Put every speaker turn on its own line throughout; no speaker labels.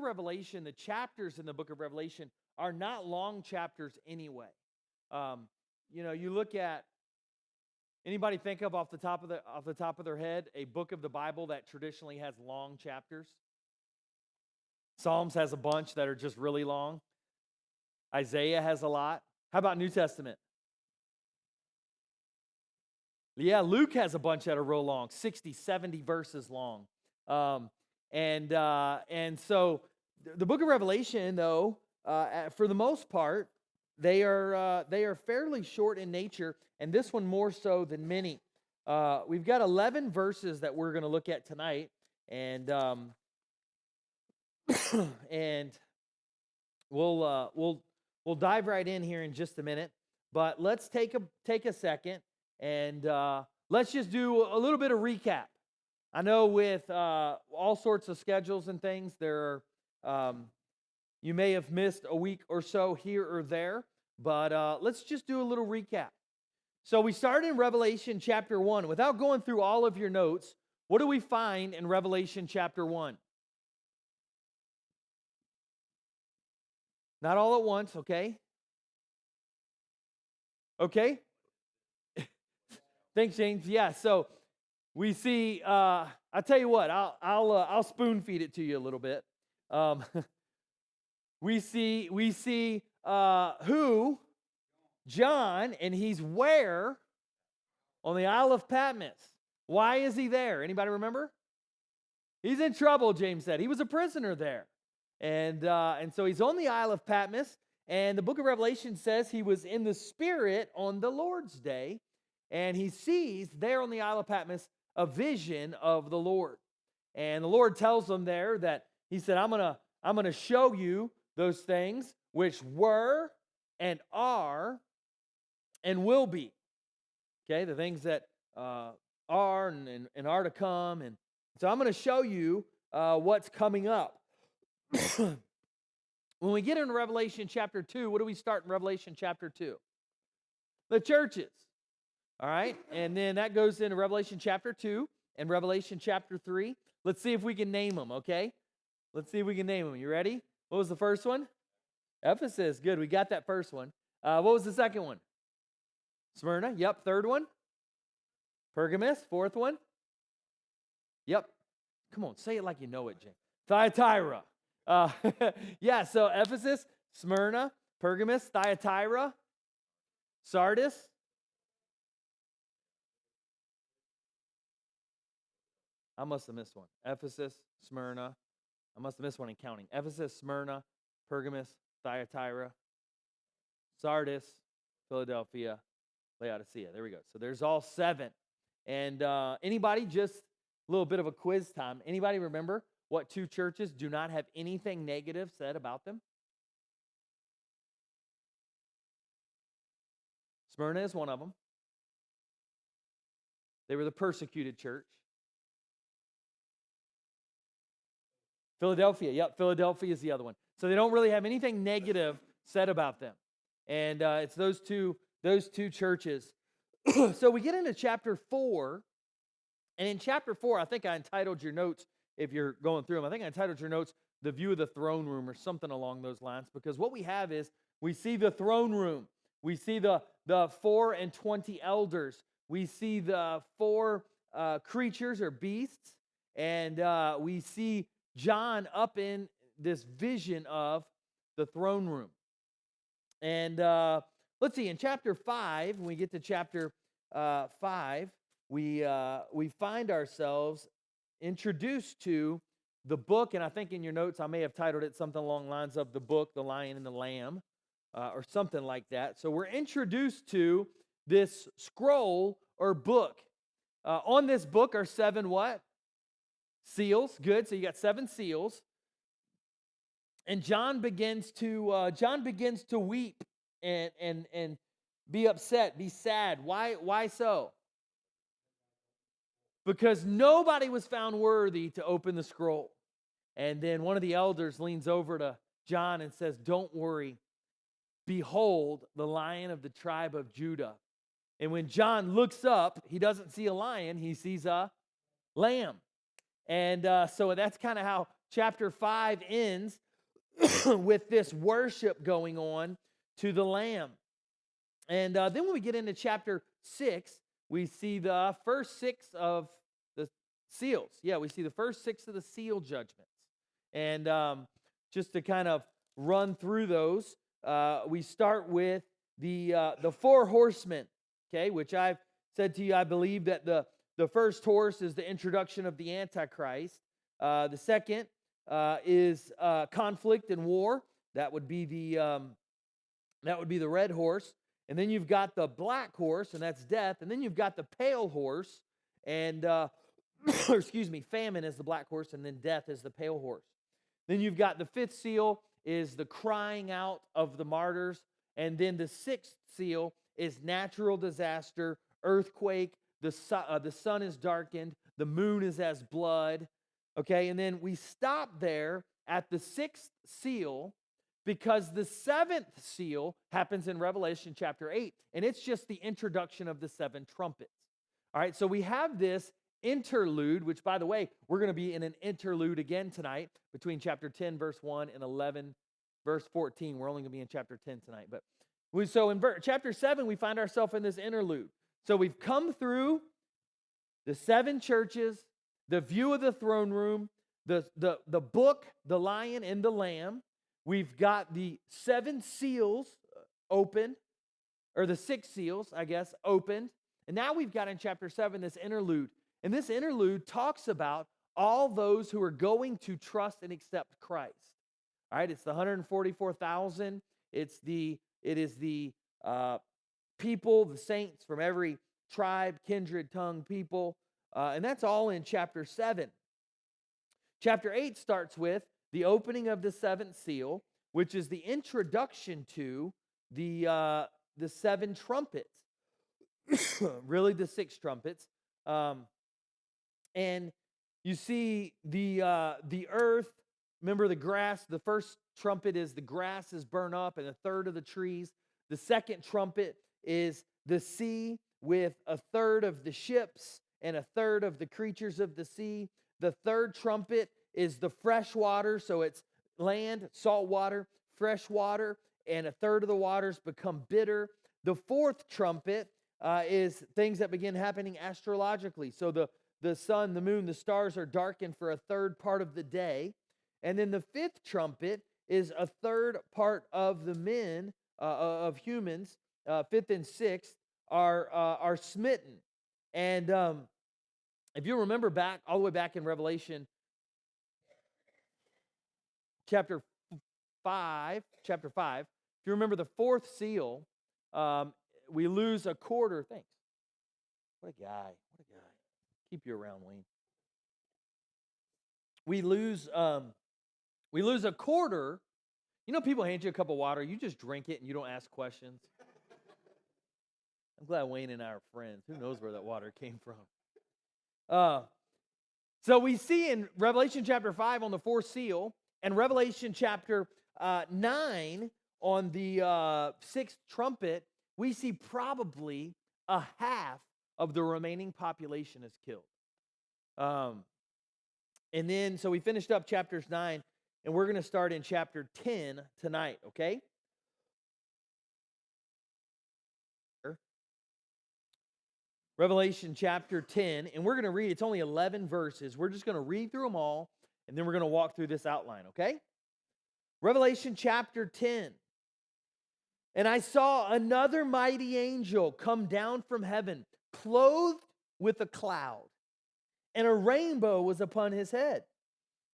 Revelation, the chapters in the book of Revelation are not long chapters anyway. You look at, anybody think of off the top of their head a book of the Bible that traditionally has long chapters? Psalms has a bunch that are just really long. Isaiah has a lot. How about New Testament? Yeah, Luke has a bunch that are real long, 60, 70 verses long. And so the book of Revelation, though, for the most part, they are fairly short in nature, and this one more so than many. We've got 11 verses that we're going to look at tonight, and and we'll dive right in here in just a minute. But let's take a second and let's just do a little bit of recap. I know with all sorts of schedules and things, there are, you may have missed a week or so here or there, but let's just do a little recap. So we started in Revelation chapter 1. Without going through all of your notes, what do we find in Revelation chapter 1? Not all at once, okay? Okay? Thanks, James. Yeah, so we see, I'll tell you what, I'll spoon feed it to you a little bit. We see who? John, and he's where? On the Isle of Patmos. Why is he there? Anybody remember? He's in trouble, James said. He was a prisoner there. And so he's on the Isle of Patmos, and the book of Revelation says he was in the Spirit on the Lord's day, and he sees there on the Isle of Patmos a vision of the Lord. And the Lord tells him there that he said, I'm gonna show you those things which were and are and will be. Okay, the things that are and are to come. And so I'm going to show you what's coming up. When we get into Revelation chapter 2, what do we start in Revelation chapter 2? The churches. All right, and then that goes into Revelation chapter 2 and Revelation chapter 3. Let's see if we can name them, okay? Let's see if we can name them. You ready? What was the first one? Ephesus. Good, we got that first one. What was the second one? Smyrna. Yep. Third one? Pergamus. Fourth one? Yep. Come on, say it like you know it, Jay. Thyatira. Yeah, so Ephesus, Smyrna, Pergamus, Thyatira, Sardis. I must have missed one. Ephesus, Smyrna. I must have missed one in counting. Ephesus, Smyrna, Pergamus, Thyatira, Sardis, Philadelphia, Laodicea. There we go. So there's all 7. And anybody, just a little bit of a quiz time. Anybody remember what 2 churches do not have anything negative said about them? Smyrna is one of them. They were the persecuted church. Philadelphia. Yep, Philadelphia is the other one. So they don't really have anything negative said about them. And it's those two churches. So we get into chapter 4. And in chapter 4, I think I entitled your notes, if you're going through them, I think I entitled your notes, The View of the Throne Room, or something along those lines. Because what we have is, we see the throne room. We see the 4 and 20 elders. We see the 4 creatures or beasts. And we see John up in this vision of the throne room. And let's see, in chapter 5, when we get to chapter 5, we find ourselves introduced to the book, and I think in your notes I may have titled it something along the lines of the book, The Lion and the Lamb, or something like that. So we're introduced to this scroll or book. On this book are 7 what? Seals. Good. So you got 7 seals. And John begins to weep and be upset, be sad. Why so? Because nobody was found worthy to open the scroll. And then one of the elders leans over to John and says, "Don't worry. Behold, the Lion of the tribe of Judah." And when John looks up, he doesn't see a lion, he sees a lamb. And so that's kind of how chapter 5 ends with this worship going on to the Lamb. And then when we get into chapter 6, we see the first 6 of the seals. Yeah, we see the first 6 of the seal judgments. And just to kind of run through those, we start with the 4 horsemen, okay, which I've said to you, I believe that the first horse is the introduction of the Antichrist. The second is conflict and war. That would be the red horse. And then you've got the black horse, and that's death. And then you've got the pale horse, and excuse me, famine is the black horse, and then death is the pale horse. Then you've got the 5th seal is the crying out of the martyrs, and then the 6th seal is natural disaster, earthquake. The sun is darkened, the moon is as blood. Okay, and then we stop there at the 6th seal, because the 7th seal happens in Revelation chapter 8, and it's just the introduction of the 7 trumpets. All right, so we have this interlude, which, by the way, we're going to be in an interlude again tonight between chapter 10, verse 1, and 11, verse 14. We're only going to be in chapter 10 tonight. So in chapter 7, we find ourselves in this interlude. So we've come through the 7 churches, the view of the throne room, the book, the lion and the lamb. We've got the 7 seals opened, or the 6 seals, I guess, opened. And now we've got in chapter 7 this interlude. And this interlude talks about all those who are going to trust and accept Christ. All right, it's the 144,000. It is the people, the saints from every tribe, kindred, tongue, people. And that's all in chapter 7. Chapter 8 starts with the opening of the 7th seal, which is the introduction to the 7 trumpets, really the 6 trumpets. And you see the earth. Remember the grass. The first trumpet is the grass is burned up, and 1/3 of the trees. The second trumpet is the sea with 1/3 of the ships and 1/3 of the creatures of the sea. The 3rd trumpet is the fresh water, so it's land, salt water, fresh water, and 1/3 of the waters become bitter. The 4th trumpet is things that begin happening astrologically. So the sun, the moon, the stars are darkened for 1/3 part of the day. And then the 5th trumpet is 1/3 part of the men, of humans, 5th and 6th, are smitten. And if you remember back, all the way back in Revelation chapter 5, if you remember the 4th seal, we lose a quarter. Thanks. What a guy. Keep you around, Wayne. We lose a quarter. You know, people hand you a cup of water, you just drink it and you don't ask questions. I'm glad Wayne and I are friends. Who knows where that water came from? So we see in Revelation chapter 5 on the 4th seal, and Revelation chapter 9 on the 6th trumpet, we see probably a half of the remaining population is killed. And then, so we finished up chapters 9, and we're going to start in chapter 10 tonight, okay? Revelation chapter 10, and we're going to read, it's only 11 verses. We're just going to read through them all, and then we're going to walk through this outline, okay? Revelation chapter 10. And I saw another mighty angel come down from heaven, clothed with a cloud, and a rainbow was upon his head.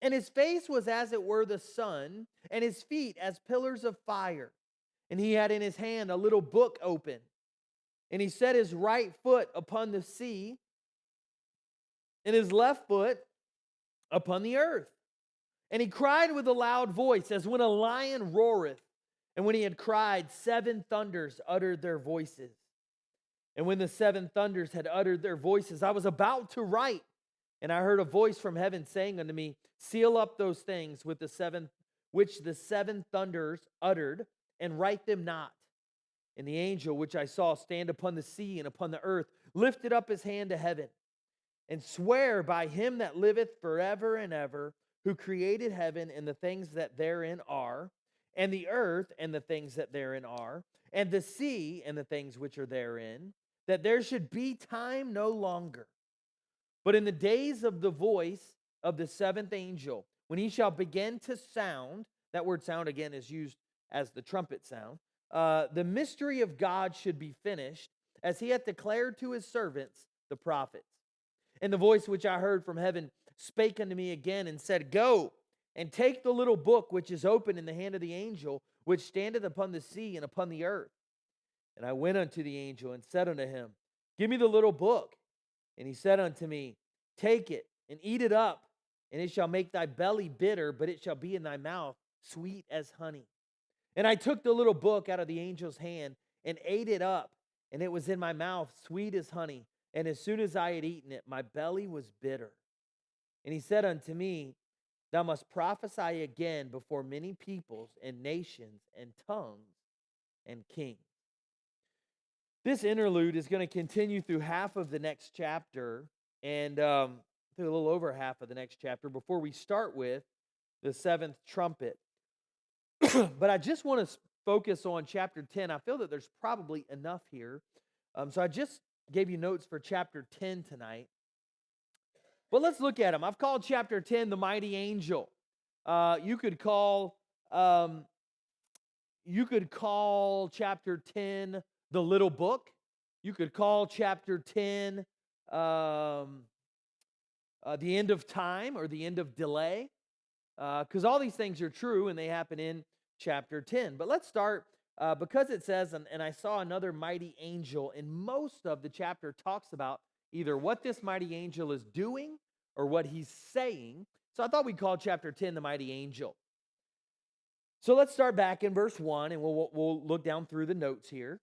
And his face was as it were the sun, and his feet as pillars of fire. And he had in his hand a little book open. And he set his right foot upon the sea, and his left foot upon the earth. And he cried with a loud voice, as when a lion roareth. And when he had cried, 7 thunders uttered their voices. And when the 7 thunders had uttered their voices, I was about to write. And I heard a voice from heaven saying unto me, seal up those things with which the 7 thunders uttered, and write them not. And the angel which I saw stand upon the sea and upon the earth lifted up his hand to heaven, and swear by him that liveth forever and ever, who created heaven and the things that therein are, and the earth and the things that therein are, and the sea and the things which are therein, that there should be time no longer. But in the days of the voice of the seventh angel, when he shall begin to sound, that word sound again is used as the trumpet sound, the mystery of God should be finished, as he hath declared to his servants, the prophets. And the voice which I heard from heaven spake unto me again and said, Go and take the little book which is open in the hand of the angel, which standeth upon the sea and upon the earth. And I went unto the angel and said unto him, Give me the little book. And he said unto me, Take it and eat it up, and it shall make thy belly bitter, but it shall be in thy mouth sweet as honey. And I took the little book out of the angel's hand and ate it up, and it was in my mouth sweet as honey. And as soon as I had eaten it, my belly was bitter. And he said unto me, Thou must prophesy again before many peoples and nations and tongues and kings. This interlude is going to continue through half of the next chapter and through a little over half of the next chapter before we start with the seventh trumpet. But I just want to focus on chapter 10. I feel that there's probably enough here. So I just gave you notes for chapter 10 tonight. But let's look at them. I've called chapter 10 the mighty angel. You could call chapter 10 the little book. You could call chapter 10 the end of time or the end of delay, because all these things are true and they happen in chapter 10. But let's start, because it says, and I saw another mighty angel, and most of the chapter talks about either what this mighty angel is doing or what he's saying. So I thought we'd call chapter 10 the mighty angel. So let's start back in verse 1, and we'll look down through the notes here.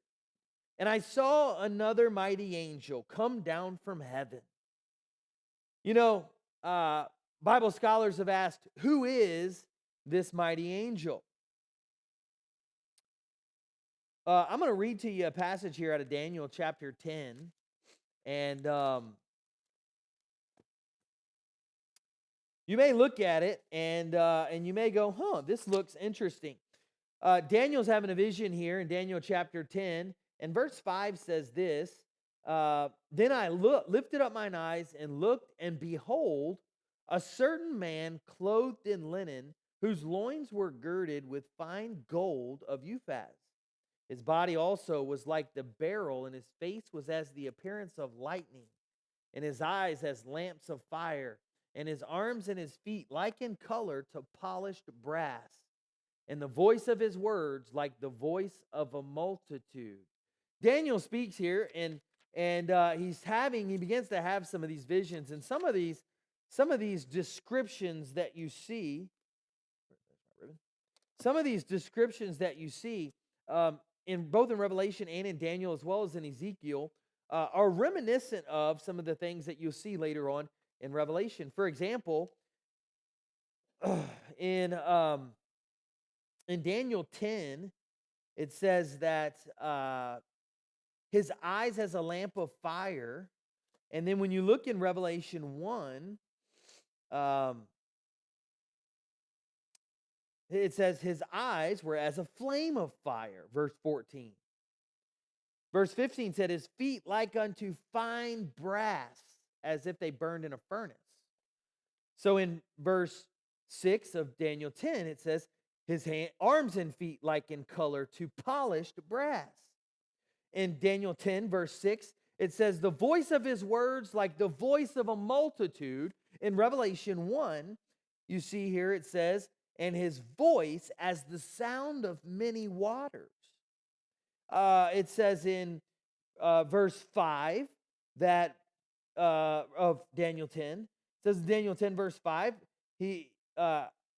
And I saw another mighty angel come down from heaven. You know, Bible scholars have asked, who is this mighty angel? I'm going to read to you a passage here out of Daniel chapter 10. And you may look at it and you may go, this looks interesting. Daniel's having a vision here in Daniel chapter 10. And verse 5 says this, Then I lifted up mine eyes and looked, and behold, a certain man clothed in linen, whose loins were girded with fine gold of Uphaz. His body also was like the beryl, and his face was as the appearance of lightning, and his eyes as lamps of fire, and his arms and his feet like in color to polished brass, and the voice of his words like the voice of a multitude. Daniel speaks here, and he begins to have some of these visions, and some of these descriptions that you see, in both in Revelation and in Daniel, as well as in Ezekiel, are reminiscent of some of the things that you'll see later on in Revelation. For example, in Daniel 10, it says that his eyes as a lamp of fire. And then when you look in Revelation 1, it says his eyes were as a flame of fire, verse 14. Verse 15 said his feet like unto fine brass, as if they burned in a furnace. So in verse 6 of Daniel 10, it says his arms and feet like in color to polished brass. In Daniel 10, verse 6, it says, the voice of his words like the voice of a multitude. In Revelation 1, you see here it says, and his voice as the sound of many waters. It says in verse 5 that of Daniel 10, it says in Daniel 10, verse 5, it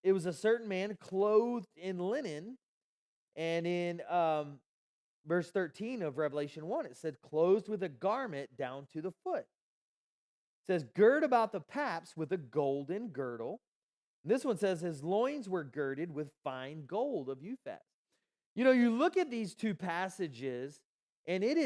was a certain man clothed in linen, and in verse 13 of Revelation 1, it said, clothed with a garment down to the foot. It says, gird about the paps with a golden girdle. And this one says, his loins were girded with fine gold of Uphaz. You know, you look at these two passages, and it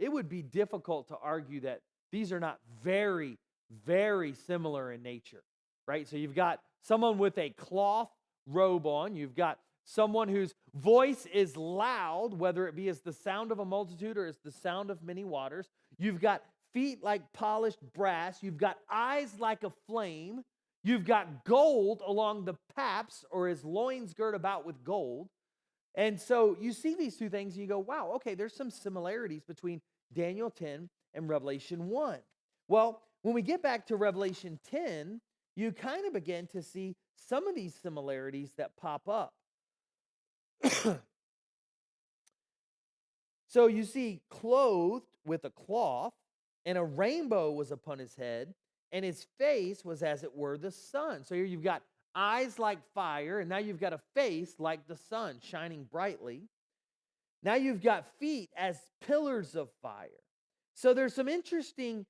would be difficult to argue that these are not very, very similar in nature. right? So you've got someone with a cloth robe on. You've got someone whose voice is loud, whether it be as the sound of a multitude or as the sound of many waters. You've got feet like polished brass. You've got eyes like a flame. You've got gold along the paps, or his loins girt about with gold. And so you see these two things and you go, wow, okay, there's some similarities between Daniel 10 and Revelation 1. Well, when we get back to Revelation 10, you kind of begin to see some of these similarities that pop up. So you see, clothed with a cloth, and a rainbow was upon his head, and his face was as it were the sun. So here you've got eyes like fire, and now you've got a face like the sun shining brightly. Now you've got feet as pillars of fire. So there's some interesting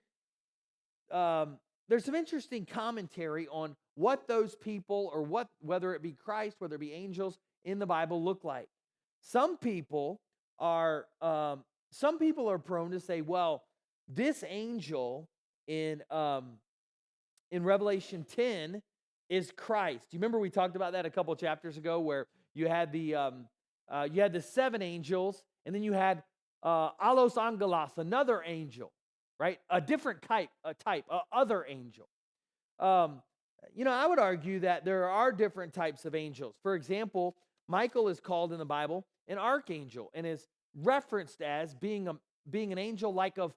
commentary on what those people, or whether it be Christ, whether it be angels in the Bible, look like. Some people are prone to say, well, this angel in Revelation 10 is Christ. Do you remember we talked about that a couple chapters ago, where you had the seven angels, and then you had Alos Angelos, another angel, right? A different type, other angel. I would argue that there are different types of angels. For example, Michael is called in the Bible an archangel, and is referenced as being an angel like of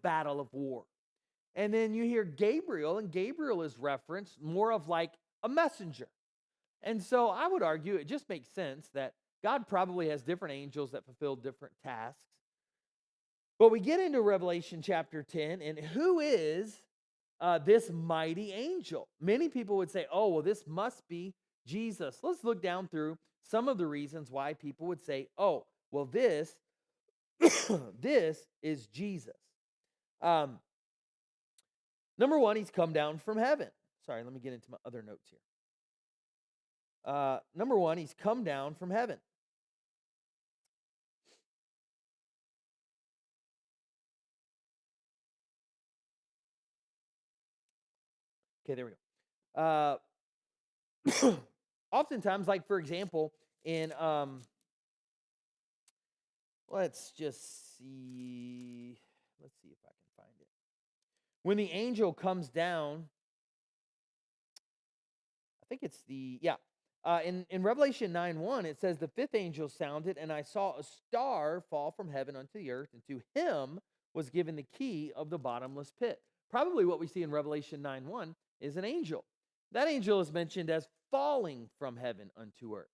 battle, of war. And then you hear Gabriel, and Gabriel is referenced more of like a messenger. And so I would argue it just makes sense that God probably has different angels that fulfill different tasks. But we get into Revelation chapter 10, and who is this mighty angel? Many people would say, oh, well, this must be Jesus. Let's look down through some of the reasons why people would say, oh, well, this is Jesus. Number one, he's come down from heaven. Sorry, let me get into my other notes here. Number one, he's come down from heaven. Okay, there we go. Oftentimes, like for example, in let's just see. Let's see if I can find it. When the angel comes down, I think it's in Revelation 9:1, it says, the fifth angel sounded, and I saw a star fall from heaven unto the earth, and to him was given the key of the bottomless pit. Probably what we see in Revelation 9:1 is an angel. That angel is mentioned as falling from heaven unto earth.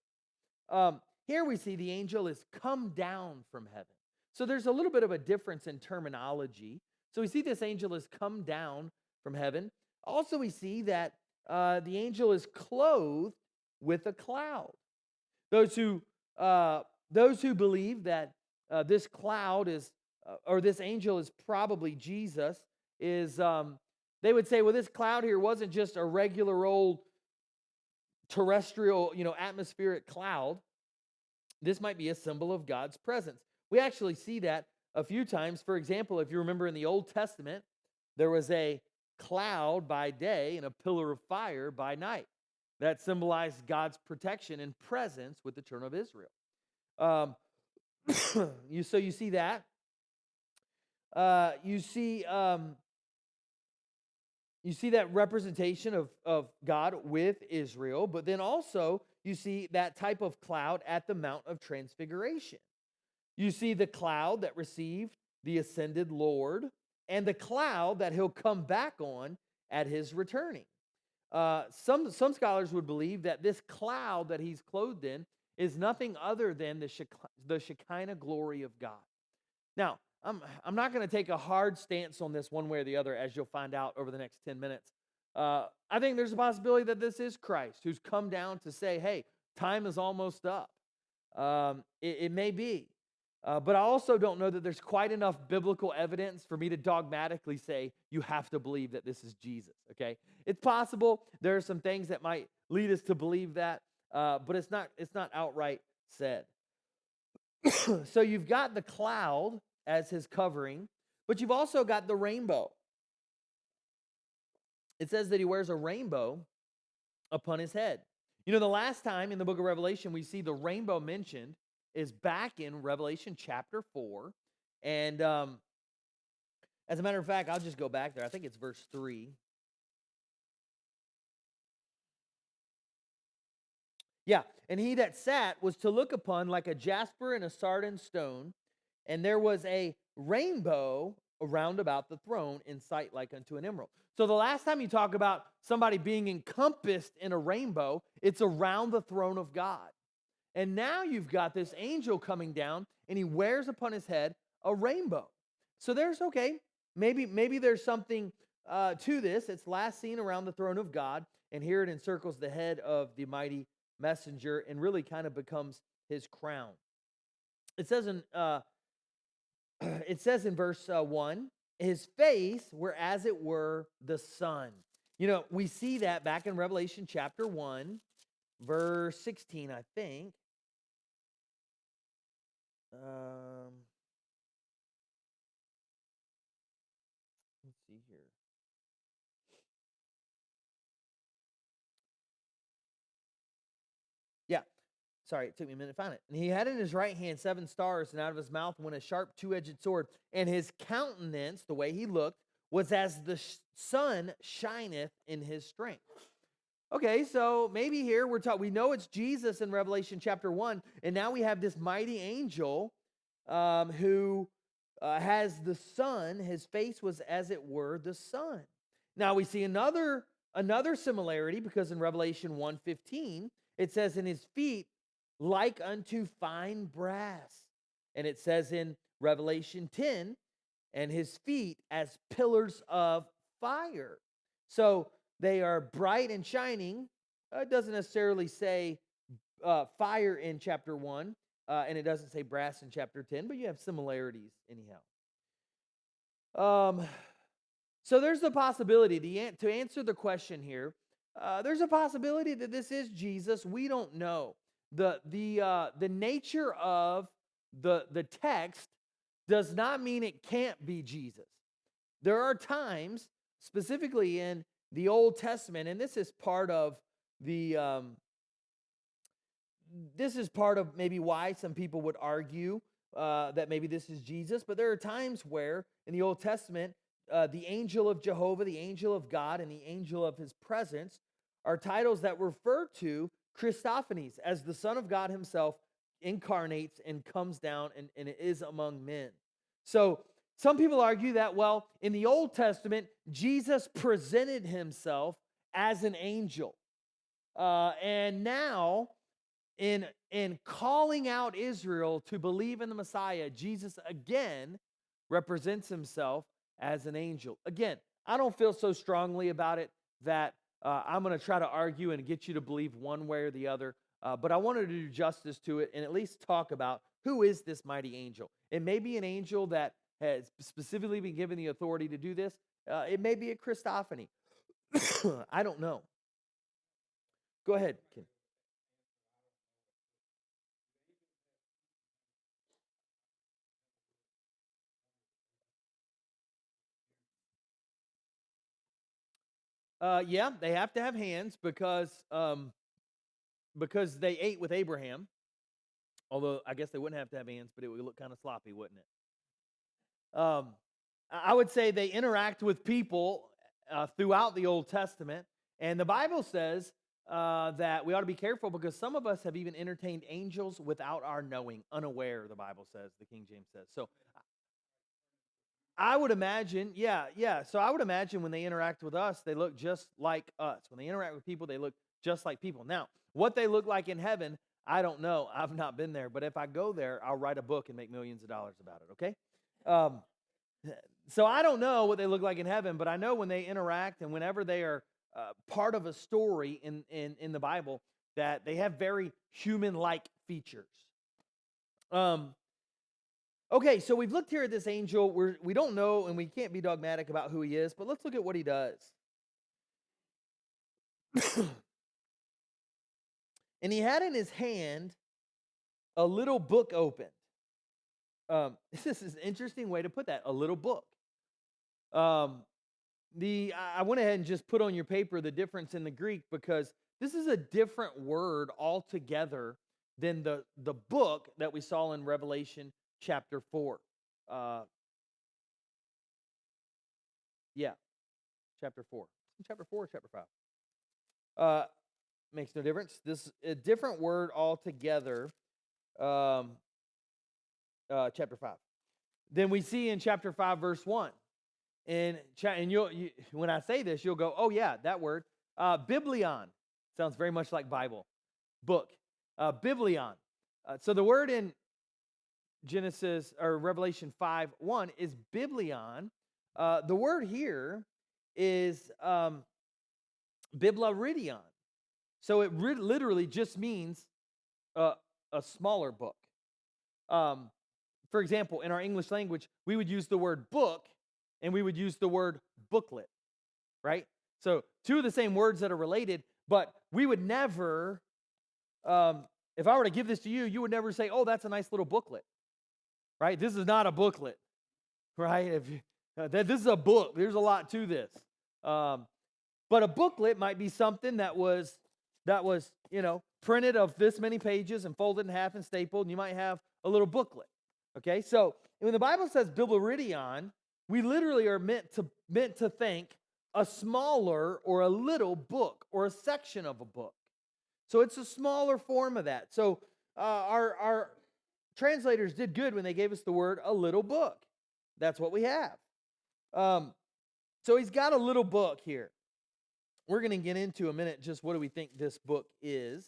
Here we see the angel is come down from heaven. So there's a little bit of a difference in terminology. So we see this angel has come down from heaven. Also, we see that the angel is clothed with a cloud. Those who believe that this cloud is, or this angel is probably Jesus, is they would say, well, this cloud here wasn't just a regular old terrestrial, atmospheric cloud. This might be a symbol of God's presence. We actually see that a few times. For example, if you remember in the Old Testament, there was a cloud by day and a pillar of fire by night. That symbolized God's protection and presence with the children of Israel. You see that. You see that representation of God with Israel, but then also you see that type of cloud at the Mount of Transfiguration. You see the cloud that received the ascended Lord, and the cloud that he'll come back on at his returning. Some scholars would believe that this cloud that he's clothed in is nothing other than the Shekinah glory of God. Now, I'm not going to take a hard stance on this one way or the other, as you'll find out over the next 10 minutes. I think there's a possibility that this is Christ who's come down to say, hey, time is almost up. It may be. But I also don't know that there's quite enough biblical evidence for me to dogmatically say you have to believe that this is Jesus, okay? It's possible there are some things that might lead us to believe that, but it's not outright said. So you've got the cloud as his covering, but you've also got the rainbow. It says that he wears a rainbow upon his head. You know, the last time in the book of Revelation we see the rainbow mentioned is back in Revelation chapter 4. And as a matter of fact, I'll just go back there. I think it's verse 3. Yeah, and he that sat was to look upon like a jasper and a sardine stone, and there was a rainbow around about the throne in sight like unto an emerald. So the last time you talk about somebody being encompassed in a rainbow, it's around the throne of God. And now you've got this angel coming down, and he wears upon his head a rainbow. So there's maybe there's something to this. It's last seen around the throne of God, and here it encircles the head of the mighty messenger and really kind of becomes his crown. It says in verse 1, his face were as it were the sun. You know, we see that back in Revelation chapter 1, verse 16, I think. Let's see here. Yeah. Sorry, it took me a minute to find it. And he had in his right hand 7 stars, and out of his mouth went a sharp 2-edged sword. And his countenance, the way he looked, was as the sun shineth in his strength. Okay, so maybe here we know it's Jesus in Revelation chapter 1, and now we have this mighty angel who has the sun. His face was as it were the sun. Now we see another similarity, because in Revelation 1:15 it says, in his feet like unto fine brass. And it says in Revelation 10, and his feet as pillars of fire. So they are bright and shining. It doesn't necessarily say fire in chapter 1, and it doesn't say brass in chapter 10, but you have similarities anyhow. So there's the possibility, to answer the question here, there's a possibility that this is Jesus. We don't know. The nature of the text does not mean it can't be Jesus. There are times, specifically in the Old Testament, and this is part of maybe why some people would argue that maybe this is Jesus. But there are times where in the Old Testament, the angel of Jehovah, the angel of God, and the angel of his presence are titles that refer to Christophanies, as the Son of God himself incarnates and comes down and is among men. So some people argue that, well, in the Old Testament, Jesus presented himself as an angel. And now, in calling out Israel to believe in the Messiah, Jesus again represents himself as an angel. Again, I don't feel so strongly about it that I'm going to try to argue and get you to believe one way or the other. But I wanted to do justice to it and at least talk about who is this mighty angel. It may be an angel that has specifically been given the authority to do this. It may be a Christophany. I don't know. Go ahead, Ken. Yeah, they have to have hands because they ate with Abraham. Although I guess they wouldn't have to have hands, but it would look kind of sloppy, wouldn't it? I would say they interact with people throughout the Old Testament, and the Bible says that we ought to be careful because some of us have even entertained angels without our knowing, unaware. The Bible says, the King James says. So I would imagine, yeah. So I would imagine when they interact with us, they look just like us. When they interact with people, they look just like people. Now, what they look like in heaven, I don't know. I've not been there. But if I go there, I'll write a book and make millions of dollars about it, okay? So I don't know what they look like in heaven, but I know when they interact and whenever they are part of a story in the Bible, that they have very human-like features. Okay, so we've looked here at this angel. We don't know, and we can't be dogmatic about who he is, but let's look at what he does. And he had in his hand a little book opened. This is an interesting way to put that, a little book. I went ahead and just put on your paper the difference in the Greek because This is a different word altogether than the book that we saw in Revelation chapter 4. Uh, yeah, chapter 4. Chapter 4 or chapter 5? Makes no difference. This is a different word altogether. Um, chapter 5. Then we see in chapter 5, verse 1. And when I say this, you'll go, oh yeah, that word. Biblion. Sounds very much like Bible. Book. Biblion. So the word in Genesis or Revelation 5:1 is biblion. The word here is biblaridion. So it literally just means a smaller book. For example, in our English language, we would use the word book and we would use the word booklet, right? So two of the same words that are related, but we would never, if I were to give this to you, you would never say, oh, that's a nice little booklet, right? This is not a booklet, right? This is a book. There's a lot to this. But a booklet might be something that was printed of this many pages and folded in half and stapled, and you might have a little booklet. Okay, so when the Bible says biblaridion, we literally are meant to think a smaller or a little book or a section of a book. So it's a smaller form of that. So our translators did good when they gave us the word a little book. That's what we have. So he's got a little book here. We're going to get into a minute just what do we think this book is.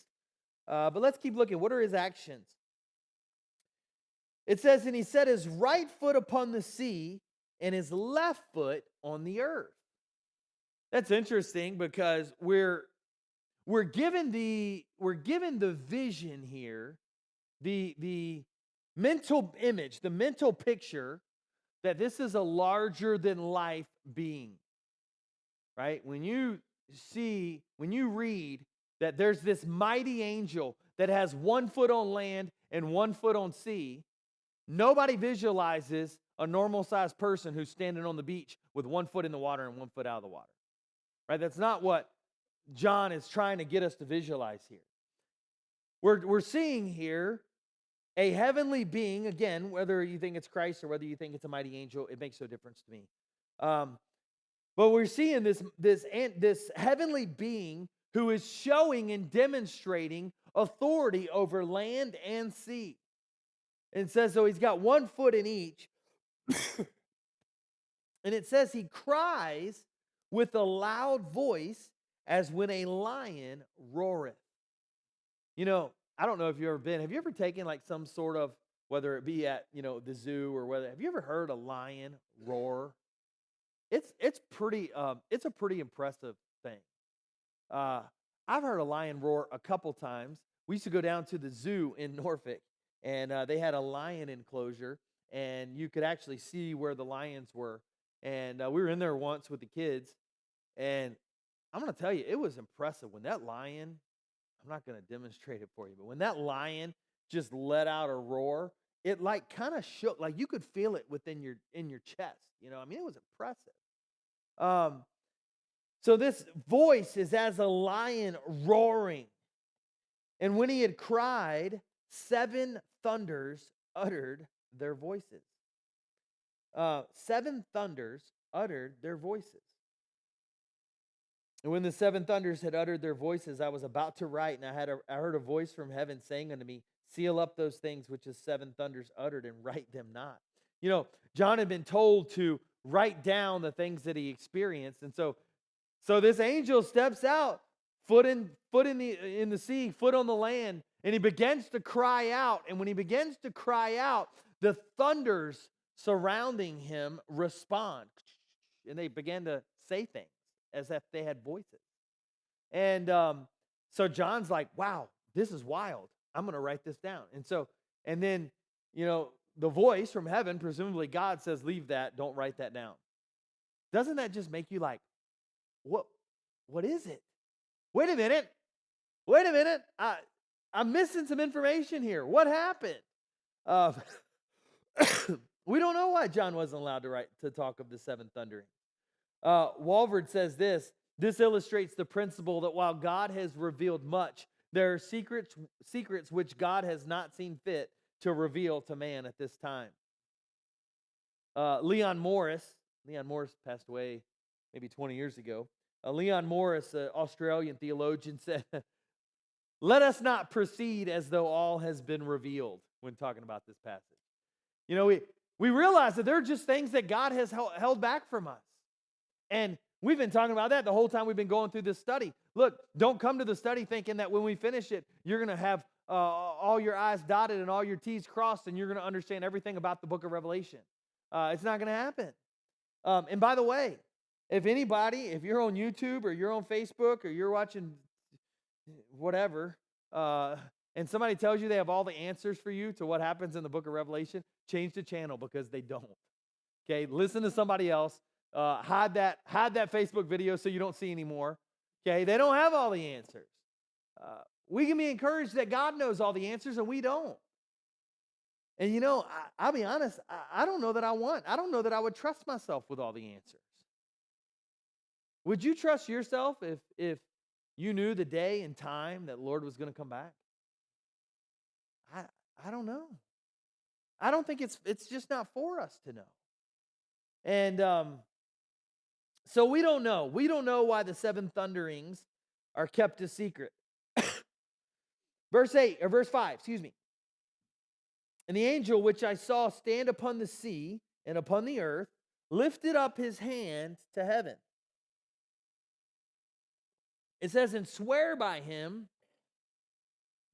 But let's keep looking. What are his actions? It says, and he set his right foot upon the sea and his left foot on the earth. That's interesting because we're given the vision here, the mental image, the mental picture that this is a larger than life being. Right? When you read that there's this mighty angel that has 1 foot on land and 1 foot on sea, nobody visualizes a normal-sized person who's standing on the beach with 1 foot in the water and 1 foot out of the water. Right? That's not what John is trying to get us to visualize here. We're seeing here a heavenly being, again, whether you think it's Christ or whether you think it's a mighty angel, it makes no difference to me. But we're seeing this heavenly being who is showing and demonstrating authority over land and sea. And it says, so he's got 1 foot in each. And it says he cries with a loud voice as when a lion roareth. You know, I don't know if you've ever been. Have you ever taken like some sort of, whether it be at, the zoo or whether, have you ever heard a lion roar? It's a pretty impressive thing. I've heard a lion roar a couple times. We used to go down to the zoo in Norfolk, and they had a lion enclosure, and you could actually see where the lions were. And we were in there once with the kids, and I'm going to tell you, it was impressive. When that lion, I'm not going to demonstrate it for you, but when that lion just let out a roar, it like kind of shook, like you could feel it within in your chest. It was impressive. So this voice is as a lion roaring. And when he had cried, 7 thunders uttered their voices. 7 thunders uttered their voices. And when the 7 thunders had uttered their voices, I was about to write, and I heard a voice from heaven saying unto me, seal up those things which the 7 thunders uttered and write them not. John had been told to write down the things that he experienced. And so this angel steps out, foot in the sea, foot on the land, and he begins to cry out. And when he begins to cry out, the thunders surrounding him respond. And they began to say things as if they had voices. And so John's like, wow, this is wild. I'm going to write this down. And then, the voice from heaven, presumably God, says, leave that, don't write that down. Doesn't that just make you like, what is it? Wait a minute. I'm missing some information here. What happened? We don't know why John wasn't allowed to talk of the 7 thundering. Walvoord says this, This illustrates the principle that while God has revealed much, there are secrets which God has not seen fit to reveal to man at this time. Leon Morris passed away maybe 20 years ago. Leon Morris, an Australian theologian, said, "Let us not proceed as though all has been revealed," when talking about this passage. You know, we realize that there are just things that God has held back from us. And we've been talking about that the whole time we've been going through this study. Look, don't come to the study thinking that when we finish it, you're going to have all your I's dotted and all your T's crossed, and you're going to understand everything about the book of Revelation. It's not going to happen. And by the way, if you're on YouTube or you're on Facebook or you're watching whatever, and somebody tells you they have all the answers for you to what happens in the book of Revelation, change the channel, because they don't. Okay, listen to somebody else. Hide that Facebook video so you don't see anymore. Okay, they don't have all the answers. We can be encouraged that God knows all the answers and we don't. And you know, I'll be honest, I don't know that I don't know that I would trust myself with all the answers. Would you trust yourself if you knew the day and time that Lord was going to come back? I don't know. I don't think it's just not for us to know. And so we don't know. We don't know why the seven thunderings are kept a secret. Verse 5, excuse me. And the angel which I saw stand upon the sea and upon the earth lifted up his hand to heaven. It says, and swear by him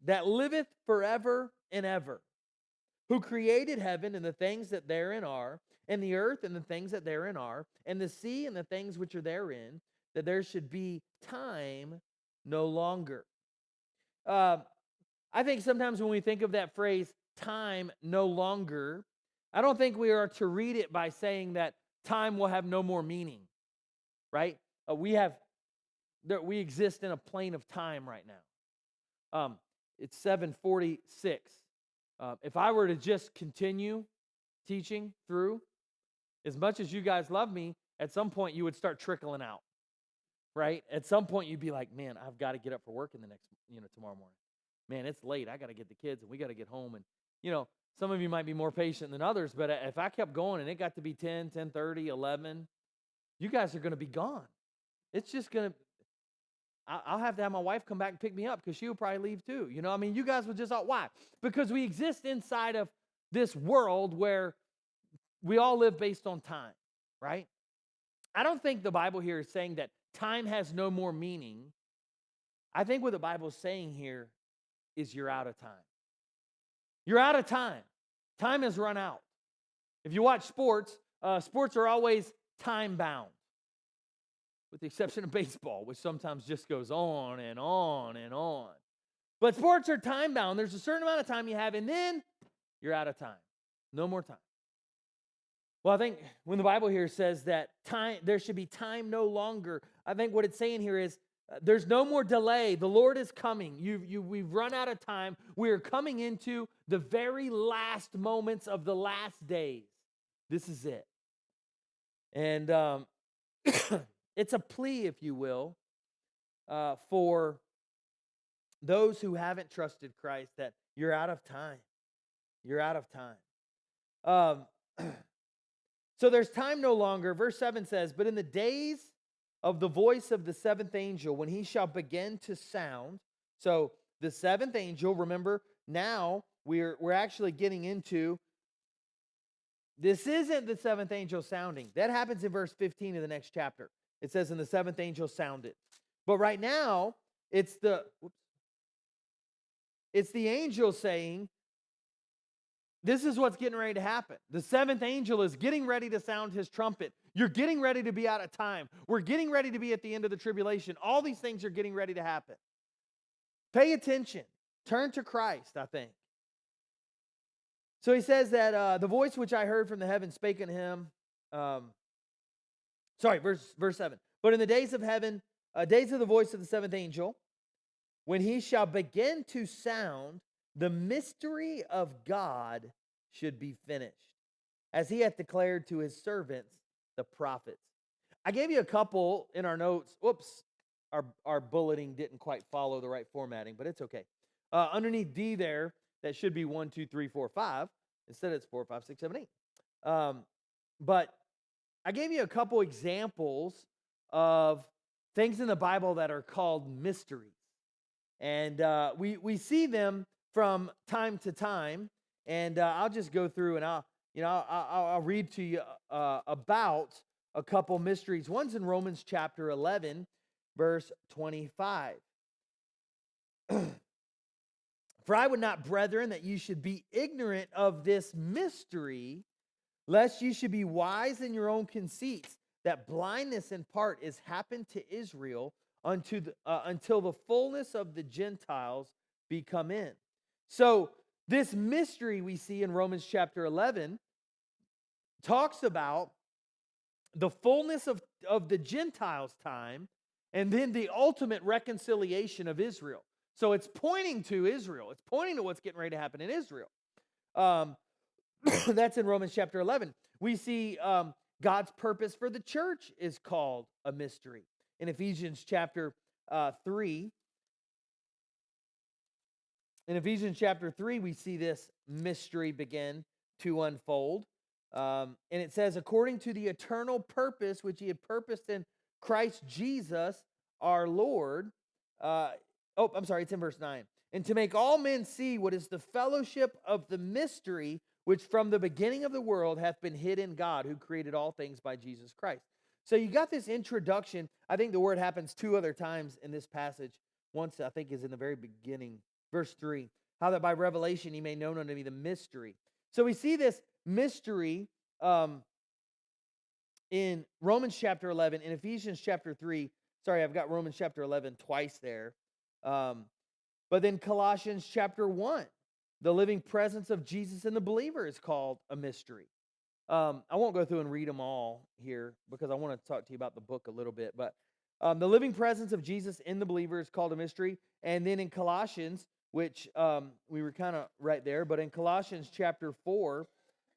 that liveth forever and ever, who created heaven and the things that therein are, and the earth and the things that therein are, and the sea and the things which are therein, that there should be time no longer. I think sometimes when we think of that phrase, time no longer, I don't think we are to read it by saying that time will have no more meaning, right? We exist in a plane of time right now. It's 7:46. If I were to just continue teaching through, as much as you guys love me, at some point you would start trickling out, right? At some point you'd be like, man, I've got to get up for work in the next, tomorrow morning. Man, it's late. I got to get the kids and we got to get home. And, some of you might be more patient than others, but if I kept going and it got to be 10, 10:30, 11, you guys are going to be gone. It's just going to, I'll have to have my wife come back and pick me up because she will probably leave too. You guys would just, why? Because we exist inside of this world where we all live based on time, right? I don't think the Bible here is saying that time has no more meaning. I think what the Bible is saying here is you're out of time. You're out of time. Time has run out. If you watch sports, sports are always time-bound, with the exception of baseball, which sometimes just goes on and on and on. But sports are time-bound. There's a certain amount of time you have, and then you're out of time. No more time. Well, I think when the Bible here says that time, there should be time no longer, I think what it's saying here is there's no more delay. The Lord is coming. We've run out of time. We are coming into the very last moments of the last days. This is it. And it's a plea, if you will, for those who haven't trusted Christ, that you're out of time. You're out of time. So there's time no longer. Verse 7 says, but in the days of the voice of the seventh angel, when he shall begin to sound. So the seventh angel, remember, now we're actually getting into, this isn't the seventh angel sounding. That happens in verse 15 of the next chapter. It says, and the seventh angel sounded. But right now, it's the angel saying, this is what's getting ready to happen. The seventh angel is getting ready to sound his trumpet. You're getting ready to be out of time. We're getting ready to be at the end of the tribulation. All these things are getting ready to happen. Pay attention. Turn to Christ, I think. So he says that the voice which I heard from the heaven spake unto him. Verse 7. But in the days of heaven, days of the voice of the seventh angel, when he shall begin to sound, the mystery of God should be finished, as he hath declared to his servants, the prophets. I gave you a couple in our notes. Whoops, our bulleting didn't quite follow the right formatting, but it's okay. Underneath D there, that should be 1, 2, 3, 4, 5. Instead, it's 4, 5, 6, 7, 8. But I gave you a couple examples of things in the Bible that are called mysteries. And we see them from time to time. And I'll just go through and I'll read to you about a couple mysteries. One's in Romans chapter 11, verse 25. For I would not, brethren, that you should be ignorant of this mystery, lest you should be wise in your own conceits, that blindness in part is happened to Israel until the fullness of the Gentiles be come in. So this mystery we see in Romans chapter 11 talks about the fullness of the Gentiles' time and then the ultimate reconciliation of Israel. So it's pointing to Israel. It's pointing to what's getting ready to happen in Israel. That's in Romans chapter 11. We see God's purpose for the church is called a mystery. In Ephesians chapter 3, we see this mystery begin to unfold. And it says, according to the eternal purpose which he had purposed in Christ Jesus our Lord. It's in verse 9. And to make all men see what is the fellowship of the mystery which from the beginning of the world hath been hid in God, who created all things by Jesus Christ. So you got this introduction. I think the word happens 2 other times in this passage. Once, I think, is in the very beginning, verse 3. How that by revelation he made known unto me the mystery. So we see this mystery in Romans chapter 11, in Ephesians chapter 3. Sorry, I've got Romans chapter 11 twice there. But then Colossians chapter 1, the living presence of Jesus in the believer is called a mystery. I won't go through and read them all here because I want to talk to you about the book a little bit. But the living presence of Jesus in the believer is called a mystery. And then in Colossians, which we were kind of right there, but in Colossians chapter 4,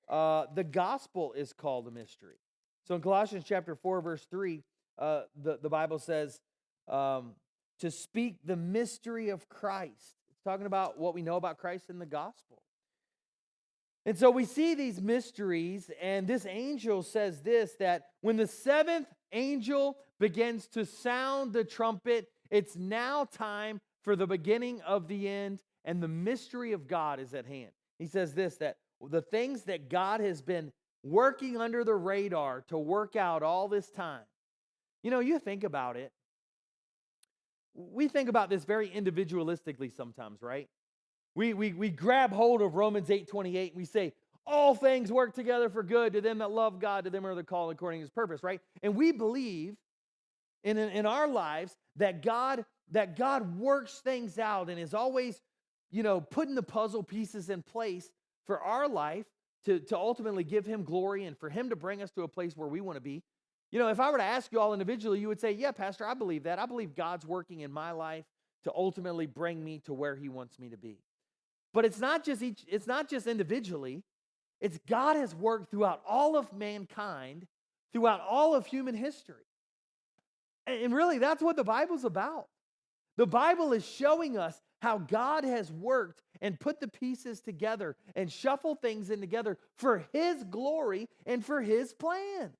the gospel is called a mystery. So in Colossians chapter 4, verse 3, the Bible says, to speak the mystery of Christ. It's talking about what we know about Christ in the gospel. And so we see these mysteries, and this angel says this, that when the 7th angel begins to sound the trumpet, it's now time for the beginning of the end, and the mystery of God is at hand. He says this, that the things that God has been working under the radar to work out all this time. You know, you think about it. We think about this very individualistically sometimes, right? We grab hold of Romans 8:28 and we say, all things work together for good to them that love God, to them are the called according to his purpose, right? And we believe in our lives that God works things out and is always, putting the puzzle pieces in place for our life to ultimately give him glory and for him to bring us to a place where we want to be. If I were to ask you all individually, you would say, yeah, Pastor, I believe that. I believe God's working in my life to ultimately bring me to where he wants me to be. But it's not just individually. It's God has worked throughout all of mankind, throughout all of human history. And really, that's what the Bible's about. The Bible is showing us how God has worked and put the pieces together and shuffled things in together for his glory and for his plan.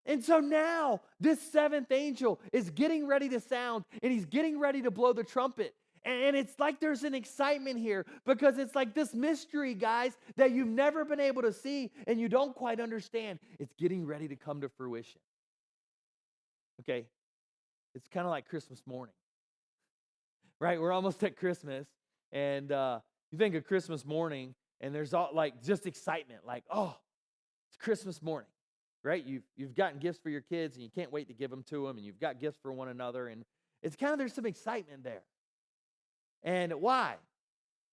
And so now this 7th angel is getting ready to sound, and he's getting ready to blow the trumpet. And it's like there's an excitement here because it's like this mystery, guys, that you've never been able to see and you don't quite understand. It's getting ready to come to fruition. Okay, it's kind of like Christmas morning, right? We're almost at Christmas, and you think of Christmas morning, and there's all like just excitement, like, oh, it's Christmas morning. Right? You've gotten gifts for your kids, and you can't wait to give them to them, and you've got gifts for one another, and it's kind of, there's some excitement there. And why?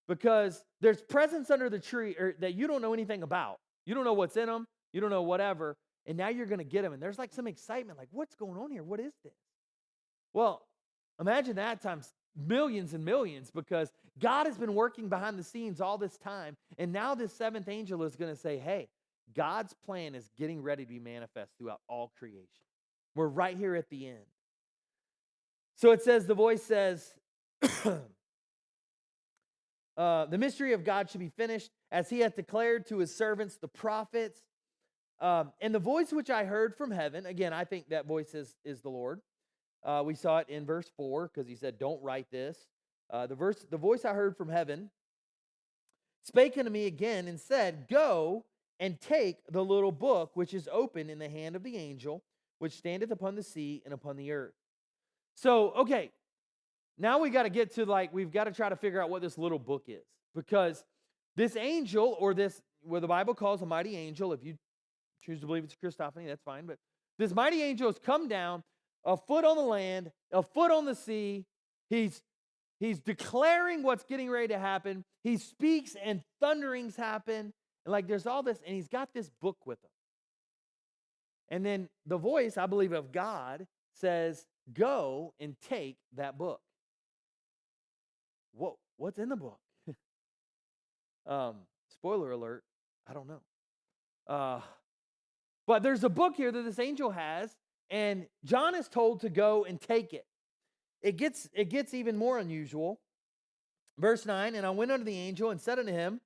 Because there's presents under the tree that you don't know anything about. You don't know what's in them. You don't know whatever, and now you're going to get them, and there's like some excitement, like, what's going on here? What is this? Well, imagine that times millions and millions, because God has been working behind the scenes all this time, and now this 7th angel is going to say, hey, God's plan is getting ready to be manifest throughout all creation. We're right here at the end. So it says, the voice says, the mystery of God should be finished, as he hath declared to his servants, the prophets. And the voice which I heard from heaven, again, I think that voice is the Lord. We saw it in verse 4, because he said, don't write this. The voice I heard from heaven spake unto me again and said, go and take the little book which is open in the hand of the angel, which standeth upon the sea and upon the earth. So, okay, now we got to get to we've got to try to figure out what this little book is. Because this angel, or this, what the Bible calls a mighty angel, if you choose to believe it's a Christophany, that's fine. But this mighty angel has come down, a foot on the land, a foot on the sea. He's declaring what's getting ready to happen. He speaks and thunderings happen. And there's all this, and he's got this book with him. And then the voice, I believe, of God says, go and take that book. What's in the book? Spoiler alert, I don't know. But there's a book here that this angel has, and John is told to go and take it. It gets even more unusual. Verse 9, and I went unto the angel and said unto him,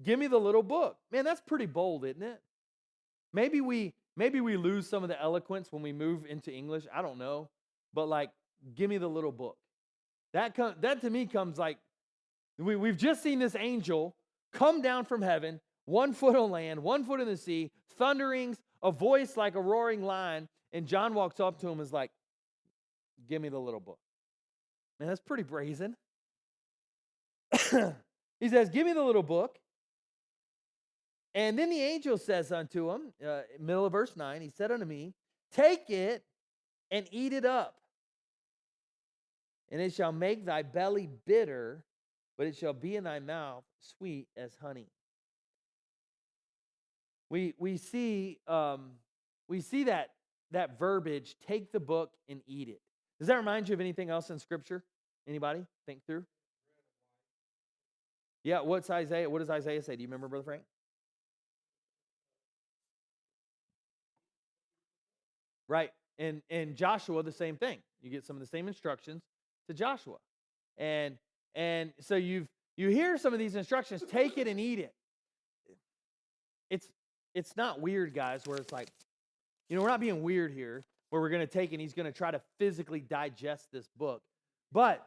give me the little book. Man, that's pretty bold, isn't it? Maybe we lose some of the eloquence when we move into English. I don't know. But give me the little book. That to me comes we've just seen this angel come down from heaven, 1 foot on land, 1 foot in the sea, thunderings, a voice like a roaring lion, and John walks up to him and is like, give me the little book. Man, that's pretty brazen. He says, give me the little book. And then the angel says unto him, middle of verse 9, he said unto me, take it and eat it up. And it shall make thy belly bitter, but it shall be in thy mouth sweet as honey. We see that verbiage, take the book and eat it. Does that remind you of anything else in Scripture? Anybody think through? Yeah, what does Isaiah say? Do you remember, Brother Frank? Right. And Joshua, the same thing. You get some of the same instructions to Joshua. And so you hear some of these instructions, take it and eat it. It's not weird, guys, where it's we're not being weird here, where we're going to take and he's going to try to physically digest this book. But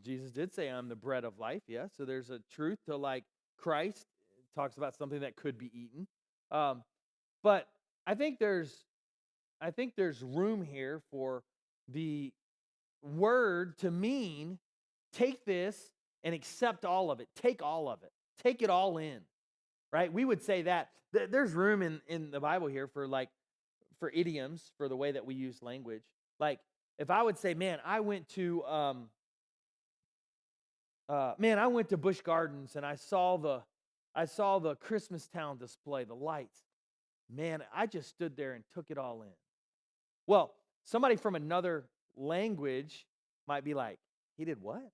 Jesus did say, I'm the bread of life, yeah? So there's a truth to Christ. It talks about something that could be eaten. But I think there's room here for the word to mean take this and accept all of it. Take all of it. Take it all in. Right? We would say that. There's room in the Bible here for idioms, for the way that we use language. If I would say, man, I went to Busch Gardens and I saw the Christmas town display, the lights. Man, I just stood there and took it all in. Well, somebody from another language might be like, he did what?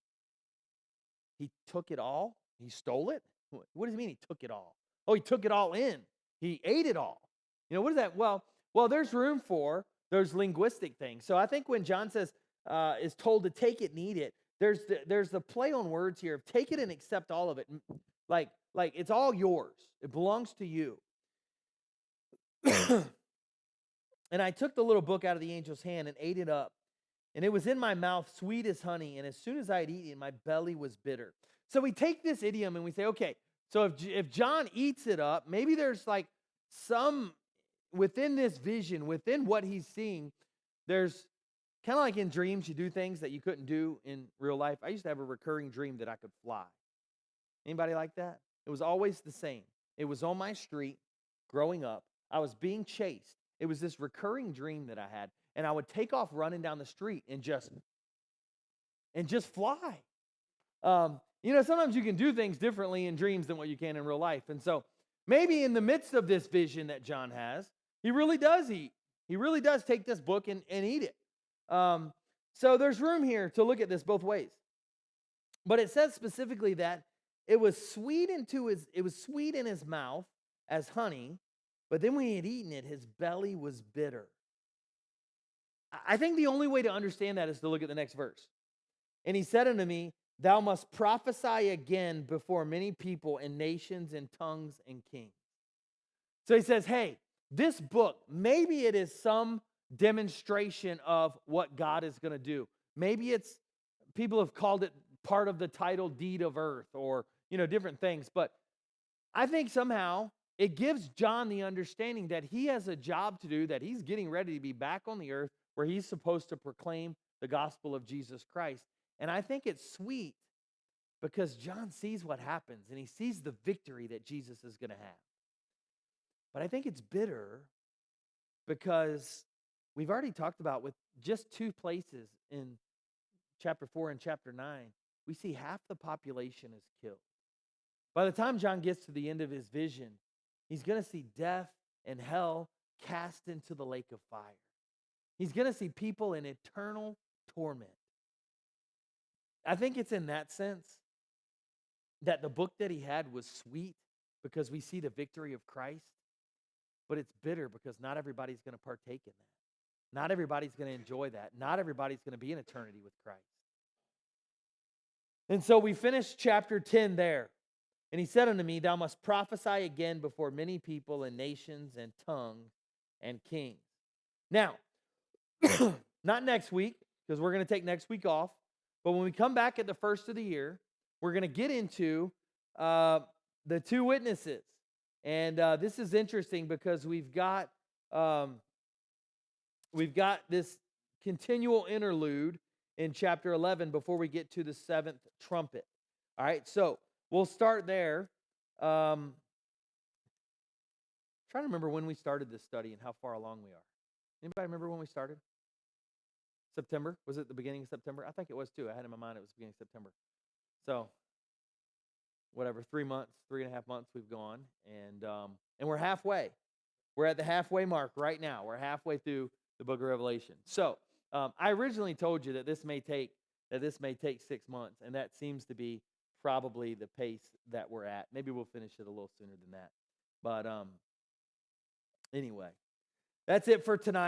He took it all? He stole it? What does it mean he took it all? Oh, he took it all in. He ate it all. What is that? Well, there's room for those linguistic things. So I think when John says, is told to take it and eat it, there's the play on words here of take it and accept all of it. Like it's all yours. It belongs to you. And I took the little book out of the angel's hand and ate it up. And it was in my mouth sweet as honey. And as soon as I had eaten it, my belly was bitter. So we take this idiom and we say, okay, so if John eats it up, maybe there's some within this vision, within what he's seeing, there's kind of like in dreams, you do things that you couldn't do in real life. I used to have a recurring dream that I could fly. Anybody like that? It was always the same. It was on my street growing up. I was being chased. It was this recurring dream that I had. And I would take off running down the street and just fly. Sometimes you can do things differently in dreams than what you can in real life. And so maybe in the midst of this vision that John has, he really does eat. He really does take this book and eat it. So there's room here to look at this both ways. But it says specifically that it was sweet in his mouth as honey, But then when he had eaten it, his belly was bitter. I think the only way to understand that is to look at the next verse. And he said unto me, thou must prophesy again before many people and nations and tongues and kings. So he says, hey, this book, maybe it is some demonstration of what God is going to do. Maybe it's, people have called it part of the title deed of earth, or, different things. But I think somehow it gives John the understanding that he has a job to do, that he's getting ready to be back on the earth where he's supposed to proclaim the gospel of Jesus Christ. And I think it's sweet because John sees what happens and he sees the victory that Jesus is going to have. But I think it's bitter because we've already talked about, with just 2 places in chapter 4 and chapter 9, we see half the population is killed. By the time John gets to the end of his vision, he's going to see death and hell cast into the lake of fire. He's going to see people in eternal torment. I think it's in that sense that the book that he had was sweet because we see the victory of Christ, but it's bitter because not everybody's going to partake in that. Not everybody's going to enjoy that. Not everybody's going to be in eternity with Christ. And so we finished chapter 10 there. And he said unto me, thou must prophesy again before many people and nations and tongues and kings. Now, not next week, because we're going to take next week off. But when we come back at the first of the year, we're going to get into the 2 witnesses. And this is interesting because we've got this continual interlude in chapter 11 before we get to the 7th trumpet. All right, so we'll start there. Trying to remember when we started this study and how far along we are. Anybody remember when we started? September? Was it the beginning of September? I think it was too. I had in my mind it was the beginning of September. So, whatever, 3 months, 3.5 months we've gone, and we're halfway. We're at the halfway mark right now. We're halfway through the book of Revelation. So, I originally told you that this may take 6 months, and that seems to be probably the pace that we're at. Maybe we'll finish it a little sooner than that. But anyway, that's it for tonight.